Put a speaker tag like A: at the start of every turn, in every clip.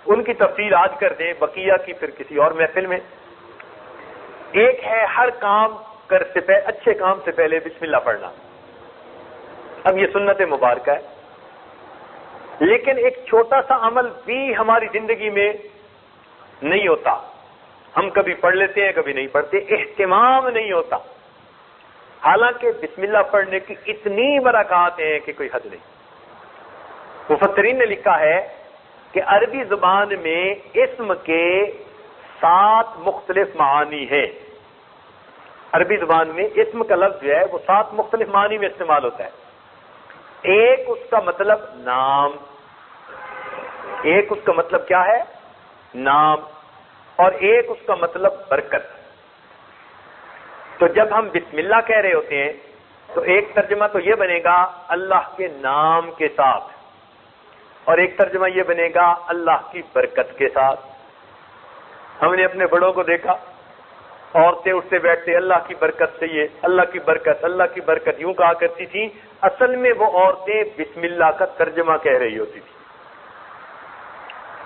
A: ان کی تفصیل آج کر دیں، بقیہ کی پھر کسی اور محفل میں۔ ایک ہے ہر کام سے پہلے، اچھے کام سے پہلے بسم اللہ پڑھنا۔ اب یہ سنت مبارکہ ہے، لیکن ایک چھوٹا سا عمل بھی ہماری زندگی میں نہیں ہوتا۔ ہم کبھی پڑھ لیتے ہیں، کبھی نہیں پڑھتے، اہتمام نہیں ہوتا، حالانکہ بسم اللہ پڑھنے کی اتنی برکات ہیں کہ کوئی حد نہیں۔ مفسرین نے لکھا ہے کہ عربی زبان میں اسم کے 7 مختلف معانی ہیں۔ عربی زبان میں اسم کا لفظ جو ہے وہ 7 مختلف معنی میں استعمال ہوتا ہے۔ ایک اس کا مطلب نام، ایک اس کا مطلب کیا ہے؟ نام، اور ایک اس کا مطلب برکت۔ تو جب ہم بسم اللہ کہہ رہے ہوتے ہیں تو ایک ترجمہ تو یہ بنے گا اللہ کے نام کے ساتھ، اور ایک ترجمہ یہ بنے گا اللہ کی برکت کے ساتھ۔ ہم نے اپنے بڑوں کو دیکھا، عورتیں اٹھتے بیٹھتے اللہ کی برکت سے، یہ اللہ کی برکت، اللہ کی برکت یوں کہا کرتی تھی، اصل میں وہ عورتیں بسم اللہ کا ترجمہ کہہ رہی ہوتی تھی۔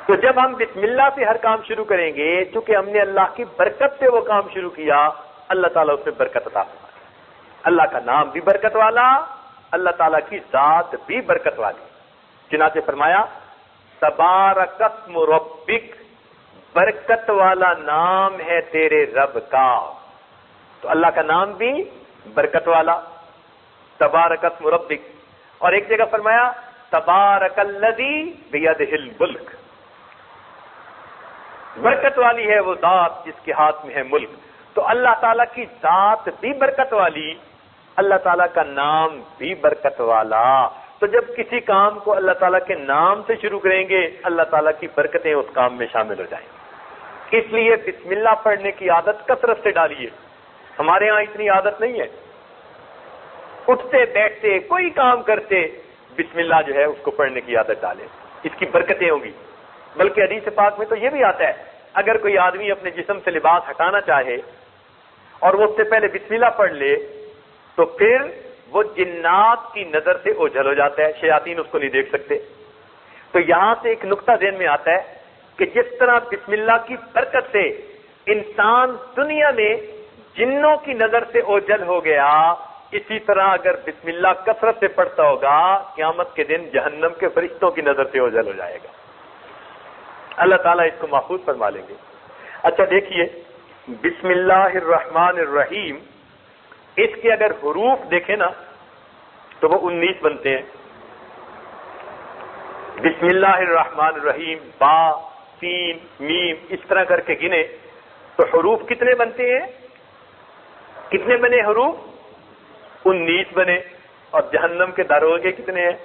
A: تو جب ہم بسم اللہ سے ہر کام شروع کریں گے، چونکہ ہم نے اللہ کی برکت سے وہ کام شروع کیا، اللہ تعالیٰ اس میں برکت عطا فرمائے۔ اللہ کا نام بھی برکت والا، اللہ تعالیٰ کی ذات بھی برکت والی۔ چنانچہ فرمایا تبارک اسم ربک، برکت والا نام ہے تیرے رب کا۔ تو اللہ کا نام بھی برکت والا، تبارک اسم ربک۔ اور ایک جگہ فرمایا تبارک الذی بیدہ الملک، برکت والی ہے وہ ذات جس کے ہاتھ میں ہے ملک۔ تو اللہ تعالیٰ کی ذات بھی برکت والی، اللہ تعالیٰ کا نام بھی برکت والا۔ تو جب کسی کام کو اللہ تعالیٰ کے نام سے شروع کریں گے، اللہ تعالیٰ کی برکتیں اس کام میں شامل ہو جائیں گی۔ اس لیے بسم اللہ پڑھنے کی عادت کثرت سے ڈالیے۔ ہمارے ہاں اتنی عادت نہیں ہے، اٹھتے بیٹھتے کوئی کام کرتے بسم اللہ جو ہے اس کو پڑھنے کی عادت ڈالیں، اس کی برکتیں ہوں گی۔ بلکہ حدیث پاک میں تو یہ بھی آتا ہے، اگر کوئی آدمی اپنے جسم سے لباس ہٹانا چاہے اور وہ اس سے پہلے بسم اللہ پڑھ لے تو پھر وہ جنات کی نظر سے اوجھل ہو جاتا ہے، شیاطین اس کو نہیں دیکھ سکتے۔ تو یہاں سے ایک نقطہ ذہن میں آتا ہے کہ جس طرح بسم اللہ کی برکت سے انسان دنیا میں جنوں کی نظر سے اوجھل ہو گیا، اسی طرح اگر بسم اللہ کثرت سے پڑھتا ہوگا، قیامت کے دن جہنم کے فرشتوں کی نظر سے اوجھل ہو جائے گا۔ اللہ تعالیٰ اس کو محفوظ فرما لیں گے۔ اچھا دیکھیے، بسم اللہ الرحمن الرحیم، اس کے اگر حروف دیکھیں نا تو وہ 19 بنتے ہیں۔ بسم اللہ الرحمن الرحیم، با، سین، میم، اس طرح کر کے گنے تو حروف کتنے بنتے ہیں؟ کتنے بنے حروف؟ 19 بنے۔ اور جہنم کے داروغے کتنے ہیں؟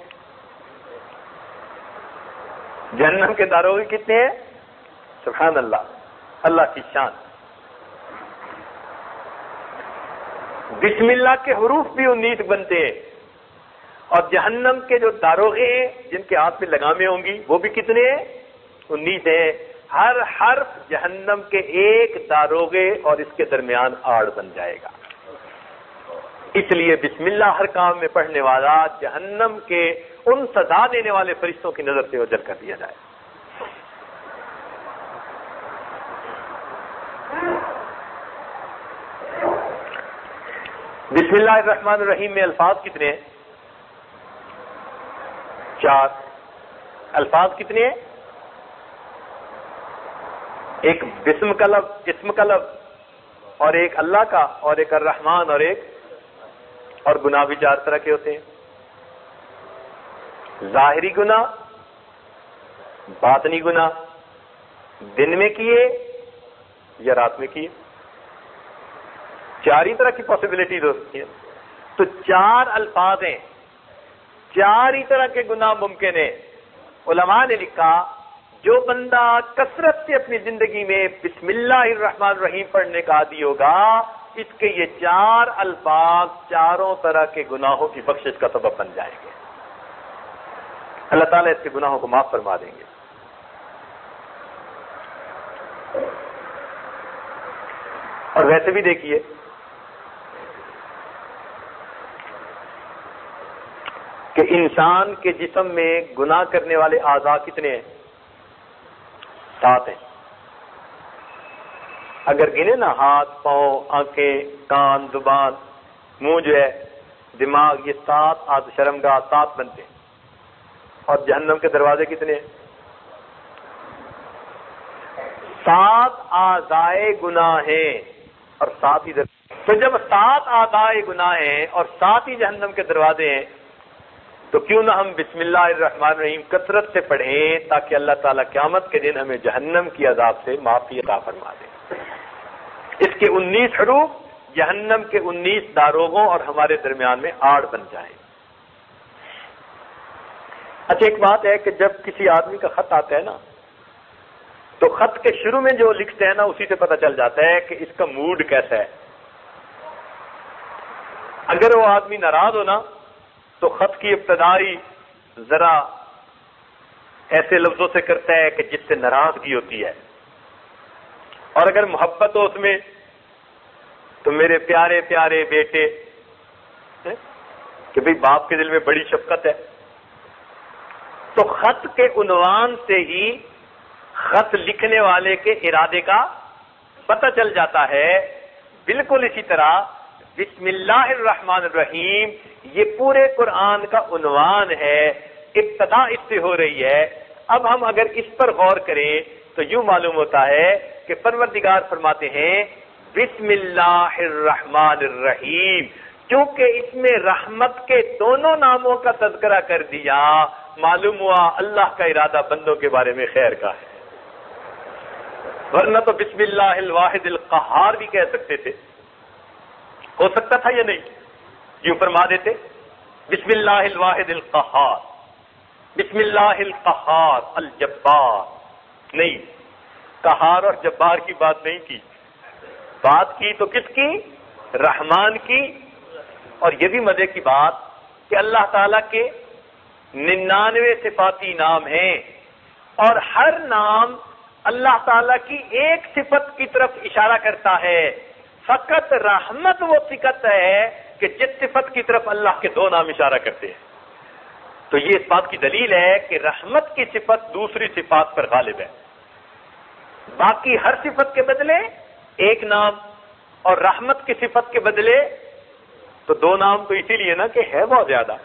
A: جہنم کے داروغے کتنے ہیں؟ سبحان اللہ، اللہ کی شان۔ بسم اللہ کے حروف بھی 19 بنتے ہیں، اور جہنم کے جو داروغے ہیں جن کے ہاتھ میں لگامیں ہوں گی وہ بھی کتنے ہیں؟ 19 ہیں۔ ہر حرف جہنم کے ایک داروغے اور اس کے درمیان آڑ بن جائے گا۔ اس لیے بسم اللہ ہر کام میں پڑھنے والا جہنم کے ان سزا دینے والے فرشتوں کی نظر سے اوجھل کر دیا جائے۔ بسم اللہ الرحمن الرحیم میں الفاظ کتنے ہیں؟ 4۔ الفاظ کتنے ہیں؟ ایک بسم کا لفظ، اسم کا لفظ، اور ایک اللہ کا، اور ایک الرحمن، اور گناہ بھی 4 طرح کے ہوتے ہیں۔ ظاہری گناہ، باطنی گناہ، دن میں کیے یا رات میں کیے، 4 ہی طرح کی پاسبلٹیز ہوتی ہیں۔ تو 4 الفاظ ہیں، 4 ہی طرح کے گناہ ممکن ہیں۔ علماء نے لکھا جو بندہ کثرت سے اپنی زندگی میں بسم اللہ الرحمن الرحیم پڑھنے کا عادی ہوگا، اس کے یہ 4 الفاظ 4 طرح کے گناہوں کی بخشش کا سبب بن جائیں گے۔ اللہ تعالیٰ اس کے گناہوں کو معاف فرما دیں گے۔ اور ویسے بھی دیکھیے کہ انسان کے جسم میں گناہ کرنے والے اعضاء کتنے ہیں؟ 7 ہیں. اگر گنے نا ہاتھ پاؤں آنکھیں کان زبان منہ جو ہے دماغ، یہ 7 شرمگاہ 7 بنتے ہیں. اور جہنم کے دروازے کتنے ہیں؟ 7 اعضائے گناہ ہیں اور 7 ہی تو جب 7 اعضائے گناہ ہیں اور 7 ہی جہنم کے دروازے ہیں تو کیوں نہ ہم بسم اللہ الرحمن الرحیم کثرت سے پڑھیں تاکہ اللہ تعالیٰ قیامت کے دن ہمیں جہنم کی عذاب سے معافی عطا فرما دے. اس کے 19 حروف جہنم کے 19 داروغوں اور ہمارے درمیان میں آڑ بن جائیں. اچھا ایک بات ہے کہ جب کسی آدمی کا خط آتا ہے نا تو خط کے شروع میں جو لکھتے ہیں نا اسی سے پتہ چل جاتا ہے کہ اس کا موڈ کیسا ہے. اگر وہ آدمی ناراض ہو نا تو خط کی ابتدائی ذرا ایسے لفظوں سے کرتا ہے کہ جس سے ناراضگی ہوتی ہے، اور اگر محبت ہو اس میں تو میرے پیارے پیارے بیٹے، کہ بھئی باپ کے دل میں بڑی شفقت ہے. تو خط کے عنوان سے ہی خط لکھنے والے کے ارادے کا پتہ چل جاتا ہے. بالکل اسی طرح بسم اللہ الرحمن الرحیم یہ پورے قرآن کا عنوان ہے، ابتدا اس سے ہو رہی ہے. اب ہم اگر اس پر غور کریں تو یوں معلوم ہوتا ہے کہ پروردگار فرماتے ہیں بسم اللہ الرحمن الرحیم. کیونکہ اس میں رحمت کے دونوں ناموں کا تذکرہ کر دیا، معلوم ہوا اللہ کا ارادہ بندوں کے بارے میں خیر کا ہے. ورنہ تو بسم اللہ الواحد القہار بھی کہہ سکتے تھے، ہو سکتا تھا یا نہیں؟ یوں فرما دیتے بسم اللہ الواحد القہار، بسم اللہ القہار الجبار. نہیں، قہار اور جبار کی بات نہیں کی، بات کی تو کس کی؟ رحمان کی. اور یہ بھی مزے کی بات کہ اللہ تعالیٰ کے 99 صفاتی نام ہیں اور ہر نام اللہ تعالیٰ کی ایک صفت کی طرف اشارہ کرتا ہے. فقط رحمت وہ صفت ہے کہ جس صفت کی طرف اللہ کے 2 نام اشارہ کرتے ہیں. تو یہ اس بات کی دلیل ہے کہ رحمت کی صفت دوسری صفات پر غالب ہے. باقی ہر صفت کے بدلے ایک نام اور رحمت کی صفت کے بدلے تو 2 نام، تو اسی لیے نا کہ ہے بہت زیادہ.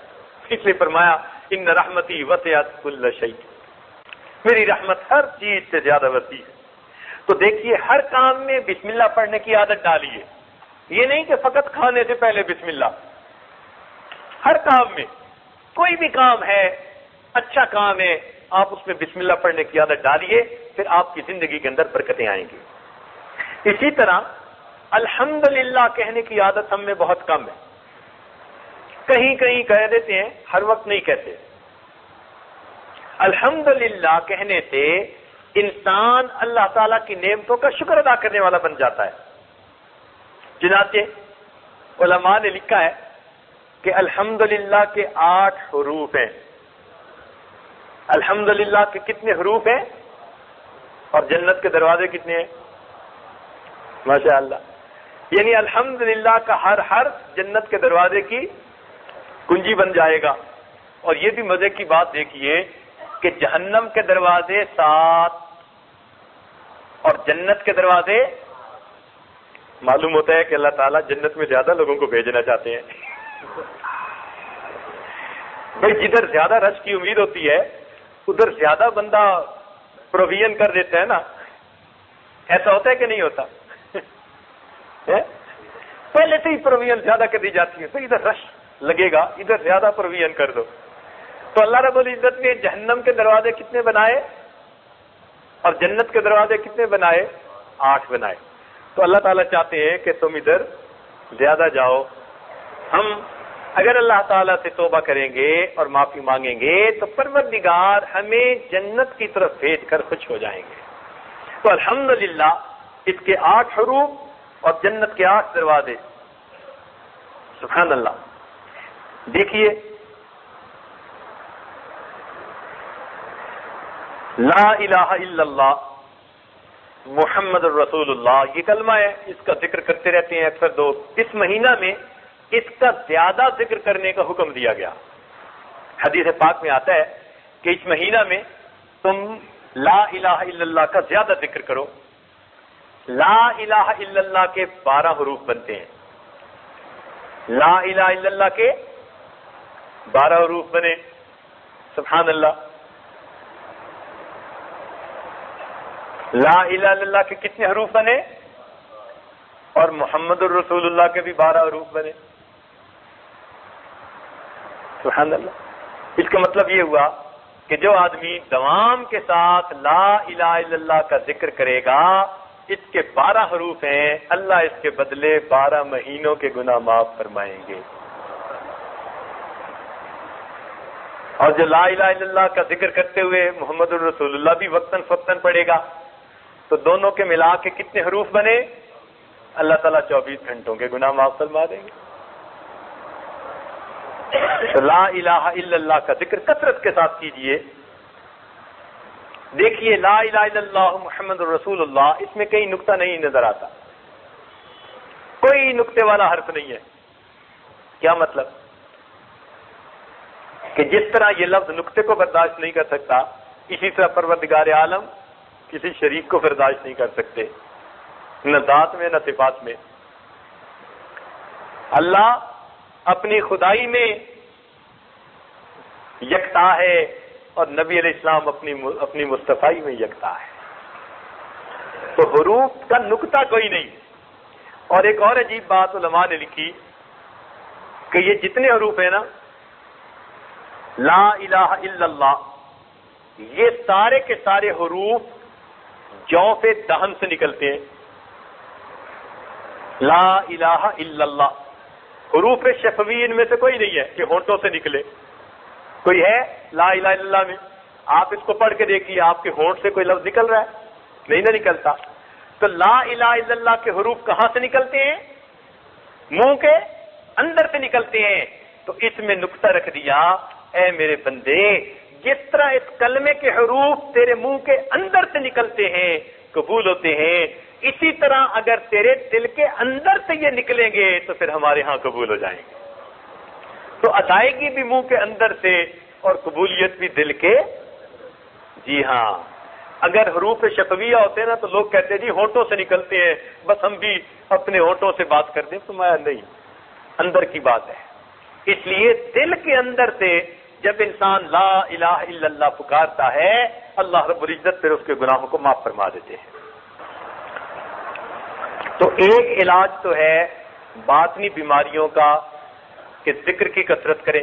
A: اس لیے فرمایا ان رحمتی وسعت کل شیء، میری رحمت ہر چیز سے زیادہ وسیع ہے. تو دیکھیے ہر کام میں بسم اللہ پڑھنے کی عادت ڈالیے. یہ نہیں کہ فقط کھانے سے پہلے بسم اللہ، ہر کام میں کوئی بھی کام ہے، اچھا کام ہے، آپ اس میں بسم اللہ پڑھنے کی عادت ڈالیے، پھر آپ کی زندگی کے اندر برکتیں آئیں گی. اسی طرح الحمدللہ کہنے کی عادت ہم میں بہت کم ہے. کہیں کہیں کہہ دیتے ہیں، ہر وقت نہیں کہتے. الحمدللہ کہنے سے انسان اللہ تعالیٰ کی نعمتوں کا شکر ادا کرنے والا بن جاتا ہے. چنانچہ علماء نے لکھا ہے کہ الحمدللہ کے 8 حروف ہیں. الحمدللہ کے کتنے حروف ہیں اور جنت کے دروازے کتنے ہیں؟ ماشاءاللہ. یعنی الحمدللہ کا ہر حرف جنت کے دروازے کی کنجی بن جائے گا. اور یہ بھی مزے کی بات دیکھیے کہ جہنم کے دروازے 7 اور جنت کے دروازے، معلوم ہوتا ہے کہ اللہ تعالیٰ جنت میں زیادہ لوگوں کو بھیجنا چاہتے ہیں. بھائی جدھر زیادہ رش کی امید ہوتی ہے ادھر زیادہ بندہ پروویژن کر دیتا ہے نا. ایسا ہوتا ہے کہ نہیں ہوتا؟ پہلے سے ہی پروویژن زیادہ کر دی جاتی ہے، تو ادھر رش لگے گا، ادھر زیادہ پروویژن کر دو. تو اللہ رب العزت نے جہنم کے دروازے کتنے بنائے اور جنت کے دروازے کتنے بنائے؟ 8 بنائے. تو اللہ تعالیٰ چاہتے ہیں کہ تم ادھر زیادہ جاؤ. ہم اگر اللہ تعالیٰ سے توبہ کریں گے اور معافی مانگیں گے تو پروردگار ہمیں جنت کی طرف بھیج کر خوش ہو جائیں گے. تو الحمدللہ اس کے 8 حروف اور جنت کے 8 دروازے. سبحان اللہ. دیکھیے لا الہ الا اللہ محمد الرسول اللہ، یہ کلمہ ہے، اس کا ذکر کرتے رہتے ہیں اکثر دوست. اس مہینہ میں اس کا زیادہ ذکر کرنے کا حکم دیا گیا. حدیث پاک میں آتا ہے کہ اس مہینہ میں تم لا الہ الا اللہ کا زیادہ ذکر کرو. لا الہ الا اللہ کے 12 حروف بنتے ہیں. لا الہ الا اللہ کے 12 حروف بنے. سبحان اللہ. لا الہ الا اللہ کے کتنے حروف بنے؟ اور محمد الرسول اللہ کے بھی 12 حروف بنے. سبحان اللہ. اس کا مطلب یہ ہوا کہ جو آدمی دوام کے ساتھ لا الہ الا اللہ کا ذکر کرے گا، اس کے 12 حروف ہیں، اللہ اس کے بدلے 12 مہینوں کے گناہ معاف فرمائیں گے. اور جو لا الہ الا اللہ کا ذکر کرتے ہوئے محمد الرسول اللہ بھی وقتاً فوقتاً پڑھے گا، تو دونوں کے ملا کے کتنے حروف بنے؟ اللہ تعالیٰ 24 گھنٹوں کے گناہ معاف فرما دیں گے. تو لا الہ الا اللہ کا ذکر کثرت کے ساتھ کیجئے. دیکھیے لا الہ الا اللہ محمد الرسول اللہ، اس میں کہیں نقطہ نہیں نظر آتا، کوئی نقطے والا حرف نہیں ہے. کیا مطلب؟ کہ جس طرح یہ لفظ نقطے کو برداشت نہیں کر سکتا، اسی طرح پروردگار عالم کسی شریک کو برداشت نہیں کر سکتے، نہ ذات میں نہ صفات میں. اللہ اپنی خدائی میں یکتا ہے اور نبی علیہ السلام اپنی مصطفائی میں یکتا ہے. تو حروف کا نقطہ کوئی نہیں. اور ایک اور عجیب بات علماء نے لکھی کہ یہ جتنے حروف ہیں نا، لا الہ الا اللہ، یہ سارے کے سارے حروف جوف دہن سے نکلتے ہیں. لا الہ الا اللہ حروف شفوی ان میں سے کوئی نہیں ہے کہ ہونٹوں سے نکلے. کوئی ہے لا الہ الا اللہ میں؟ آپ اس کو پڑھ کے دیکھیے، آپ کے ہونٹ سے کوئی لفظ نکل رہا ہے؟ نہیں نہ نکلتا. تو لا الہ الا اللہ کے حروف کہاں سے نکلتے ہیں؟ منہ کے اندر سے نکلتے ہیں. تو اس میں نقطہ رکھ دیا، اے میرے بندے، جس طرح اس کلمے کے حروف تیرے منہ کے اندر سے نکلتے ہیں، قبول ہوتے ہیں، اسی طرح اگر تیرے دل کے اندر سے یہ نکلیں گے تو پھر ہمارے ہاں قبول ہو جائیں گے. تو ادائیگی بھی منہ کے اندر سے اور قبولیت بھی دل کے. جی ہاں، اگر حروف شفویہ ہوتے نا تو لوگ کہتے ہیں جی ہونٹوں سے نکلتے ہیں، بس ہم بھی اپنے ہونٹوں سے بات کر دیں. فرمایا نہیں، اندر کی بات ہے. اس لیے دل کے اندر سے جب انسان لا الہ الا اللہ پکارتا ہے، اللہ رب العزت پھر اس کے گناہوں کو معاف فرما دیتے ہیں. تو ایک علاج تو ہے باطنی بیماریوں کا کہ ذکر کی کثرت کریں.